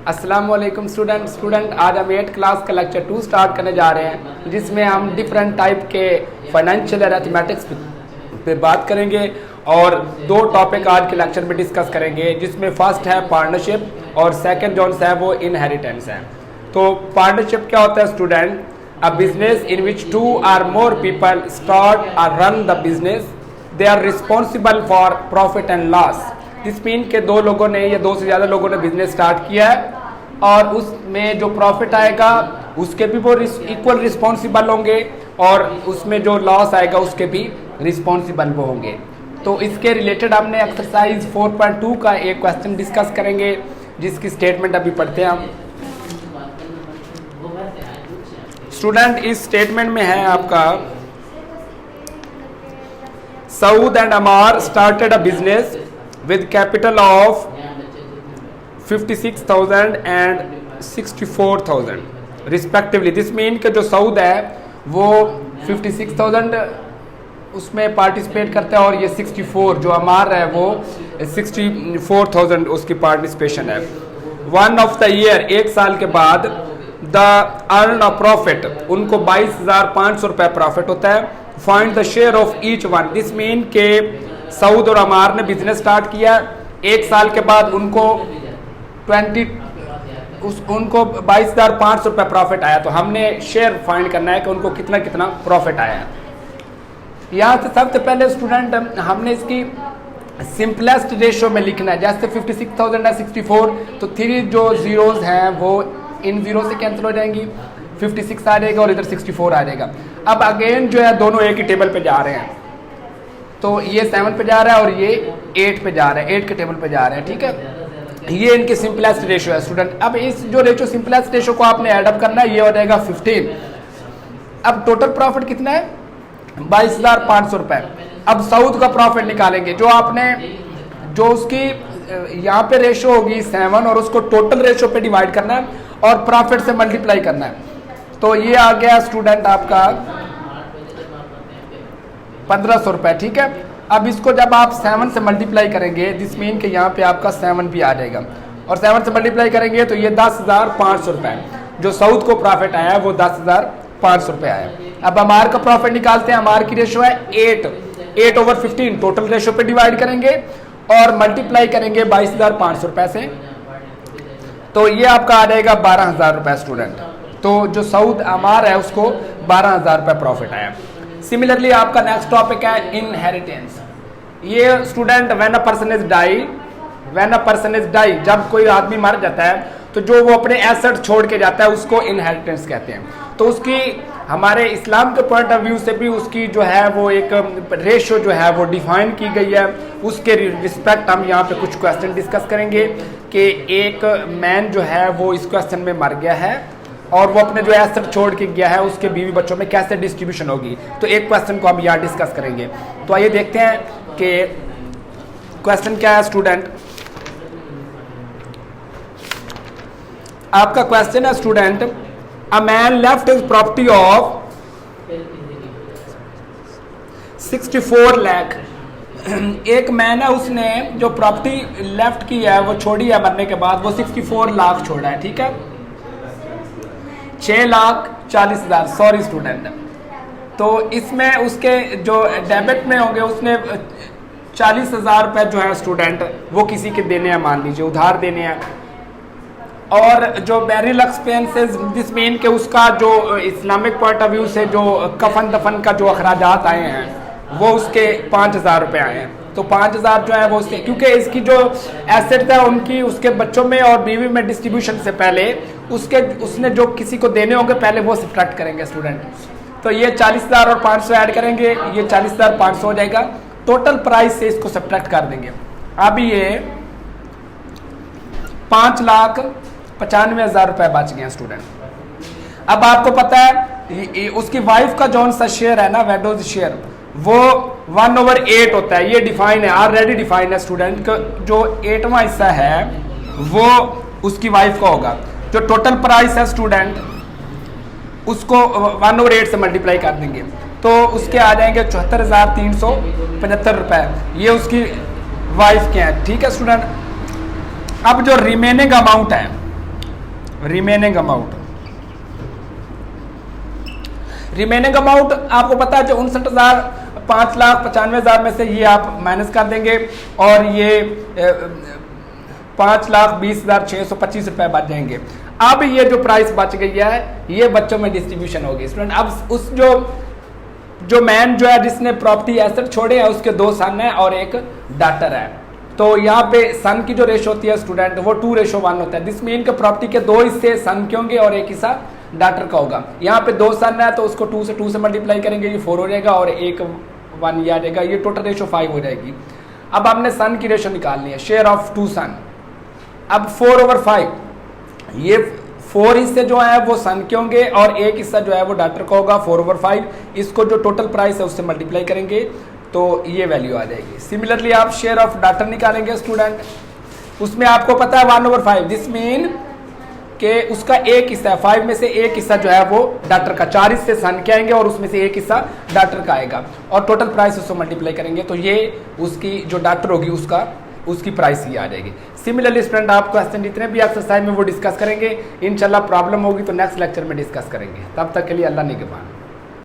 अस्सलाम वालेकुम स्टूडेंट आज हम 8th क्लास का लेक्चर 2 स्टार्ट करने जा रहे हैं, जिसमें हम डिफरेंट टाइप के फाइनेंशियल अरिथमेटिक्स पे बात करेंगे और दो टॉपिक आज के लेक्चर में डिस्कस करेंगे, जिसमें फर्स्ट है पार्टनरशिप और सेकंड जो है वो इनहेरिटेंस है। तो पार्टनरशिप क्या होता है student? A business in which 2 or more people start or run the business, they are responsible for profit and loss। इस मीन के दो लोगों ने या दो से ज़्यादा लोगों ने बिजनेस स्टार्ट किया है और उसमें जो प्रॉफिट आएगा उसके भी वो इक्वल रिस्पॉन्सिबल होंगे और उसमें जो लॉस आएगा उसके भी रिस्पॉन्सिबल वो होंगे। तो इसके रिलेटेड हमने एक्सरसाइज 4.2 का एक क्वेश्चन डिस्कस करेंगे, जिसकी स्टेटमेंट अभी पढ़ते हैं हम। स्टूडेंट इस स्टेटमेंट में है आपका, Saud and Amar started a business with capital of 56,000 and 64,000 respectively। This mean के जो सऊद है वो 56,000 उसमें पार्टिसिपेट करता है और ये 64 जो अमार है वो 64,000 उसकी पार्टिसिपेशन है। वन ऑफ द ईयर, एक साल के बाद, द अर्न ऑफ प्रॉफिट, उनको 22,500 रुपये प्रॉफिट होता है। Find the share of each one. This mean के सऊद और अमार ने बिजनेस स्टार्ट किया, एक साल के बाद उनको 22,500 रुपये प्रॉफिट आया, तो हमने शेयर फाइंड करना है कि उनको कितना कितना प्रॉफिट आया। यहाँ से सबसे पहले स्टूडेंट हमने इसकी सिंपलेस्ट रेशियो में लिखना है। जैसे 56,000 है 64, तो 3 जो जीरोज हैं वो इन जीरो से कैंसिल हो जाएंगी, 56 आ जाएगा और इधर 64 आ जाएगा। अब अगेन जो है दोनों एक ही टेबल पे जा रहे हैं, तो ये 7 पे जा रहा है और ये 8 पे जा रहा है, 8 के टेबल पे जा रहे हैं। ठीक है, ये इनकी सिंपलेस्ट रेशियो है स्टूडेंट। अब इस जो रेशियो सिंपलेस्ट रेशियो को आपने ऐड अप करना है, ये हो जाएगा 15। अब टोटल प्रॉफिट कितना है? 22,500 रुपए। अब सऊद का प्रॉफिट निकालेंगे, जो उसकी यहाँ पे रेशियो होगी 7 और उसको टोटल रेशियो पे डिवाइड करना है और प्रॉफिट से मल्टीप्लाई करना है। तो ये आ गया स्टूडेंट आपका 1,500 रुपये। ठीक है, अब इसको जब आप 7 से मल्टीप्लाई करेंगे, दिस मीन के यहाँ पे आपका 7 भी आ जाएगा और 7 से मल्टीप्लाई करेंगे तो ये 10,500 रुपये। जो सऊद को प्रॉफिट आया है वो 10,500 रुपये आया। अब अमार का प्रॉफिट निकालते हैं। अमार की रेशियो है 8/15, टोटल रेशियो पे डिवाइड करेंगे और मल्टीप्लाई करेंगे 22,500 रुपये से, तो ये आपका आ जाएगा 12,000 रुपये स्टूडेंट। तो जो सऊद अमार है उसको 12,000 रुपये प्रॉफिट आया। सिमिलरली आपका नेक्स्ट टॉपिक है इनहेरिटेंस। ये student when a person is die, जब कोई आदमी मर जाता है तो जो वो अपने एसेट छोड़ के जाता है उसको इनहेरिटेंस कहते हैं। तो उसकी हमारे इस्लाम के पॉइंट ऑफ व्यू से भी उसकी जो है वो एक रेशियो जो है वो डिफाइन की गई है। उसके रिस्पेक्ट हम यहाँ पे कुछ क्वेश्चन डिस्कस करेंगे कि एक मैन जो है वो इस क्वेश्चन में मर गया है और वो अपने जो एसेट छोड़ के गया है उसके बीवी बच्चों में कैसे डिस्ट्रीब्यूशन होगी, तो एक क्वेश्चन को हम यहाँ डिस्कस करेंगे। तो आइए देखते हैं कि क्वेश्चन क्या है स्टूडेंट। आपका क्वेश्चन है student, a man left his property of 64 lakh. एक मैन है, उसने जो प्रॉपर्टी लेफ्ट की है वो छोड़ी है मरने के बाद, वो 64 लाख छोड़ा है। ठीक है, 6,40,000, सॉरी स्टूडेंट। तो इसमें उसके जो डेबिट में होंगे उसने 40,000 रुपये जो है स्टूडेंट वो किसी के देने हैं, मान लीजिए उधार देने हैं। और जो बैरियल एक्सपेंसेस, दिस मीन के उसका जो इस्लामिक पॉइंट ऑफ व्यू से जो कफन दफन का जो अखराजात आए हैं वो उसके 5,000 रुपये आए हैं। तो 5,000 जो है वो उससे, क्योंकि इसकी जो एसेट है उनकी उसके बच्चों में और बीवी में डिस्ट्रीब्यूशन से पहले उसने जो किसी को देने होंगे पहले वो सब्ट्रैक्ट करेंगे स्टूडेंट। तो ये 40,000 और 500 ऐड करेंगे, ये 40,500 हो जाएगा। टोटल प्राइस से इसको सब्ट्रैक्ट कर देंगे। अब ये 5,95,000 रुपये बच गए स्टूडेंट। अब आपको पता है उसकी वाइफ का जौन सा शेयर है ना, वेडोज शेयर, वो 1/8 होता है। ये डिफाइन है, ऑलरेडी डिफाइन है स्टूडेंट। जो 8वां हिस्सा है वो उसकी वाइफ का होगा। जो टोटल प्राइस है स्टूडेंट उसको 1/8 से मल्टीप्लाई कर देंगे तो उसके आ जाएंगे 74,375 रुपये। ये उसकी वाइफ के हैं। ठीक है स्टूडेंट, अब जो रिमेनिंग अमाउंट है रिमेनिंग अमाउंट, रिमेनिंग अमाउंट आपको पता है जो 59,000 5,95,000 में से ये आप माइनस कर देंगे और ये 5,20,625 रुपए बच जाएंगे। अब ये जो प्राइस बच गई है ये बच्चों में डिस्ट्रीब्यूशन होगी। स्टूडेंट अब उस जो मैन जो है जिसने प्रॉपर्टी एसेट छोड़े हैं उसके 2 सन है और एक डॉटर है। तो यहाँ पे सन की जो रेशो होती है स्टूडेंट वो 2:1 होता है। दिस मीन के प्रॉपर्टी के 2 हिस्से सन के होंगे और एक हिस्सा डॉटर का होगा। यहाँ पे 2 सन है तो उसको 2 से मल्टीप्लाई करेंगे, ये 4 हो जाएगा और 1 ये आ जाएगा, ये टोटल रेशो 5 हो जाएगी। अब हमने सन की रेशो निकालनी है, शेयर ऑफ 2 सन। अब 4/5, ये 4 हिस्से जो है वो सन के होंगे और एक हिस्सा जो है वो डॉटर का होगा 4/5। इसको जो टोटल प्राइस है उससे मल्टीप्लाई करेंगे तो ये वैल्यू आ जाएगी। सिमिलरली आप शेयर ऑफ डॉटर निकालेंगे स्टूडेंट, उसमें आपको पता है 1/5, दिस मीन कि उसका एक हिस्सा है, 5 में से एक हिस्सा जो है वो डॉटर का, 4 हिस्से सन के आएंगे और उसमें से एक हिस्सा डॉटर का आएगा और टोटल प्राइस उसको मल्टीप्लाई करेंगे तो ये उसकी जो डॉटर होगी उसकी प्राइस ही आ जाएगी। सिमिलरली स्टूडेंट आप क्वेश्चन जितने भी एक्सरसाइज में वो डिस्कस करेंगे, इंशाल्लाह प्रॉब्लम होगी तो नेक्स्ट लेक्चर में डिस्कस करेंगे। तब तक के लिए अल्लाह निगहबान।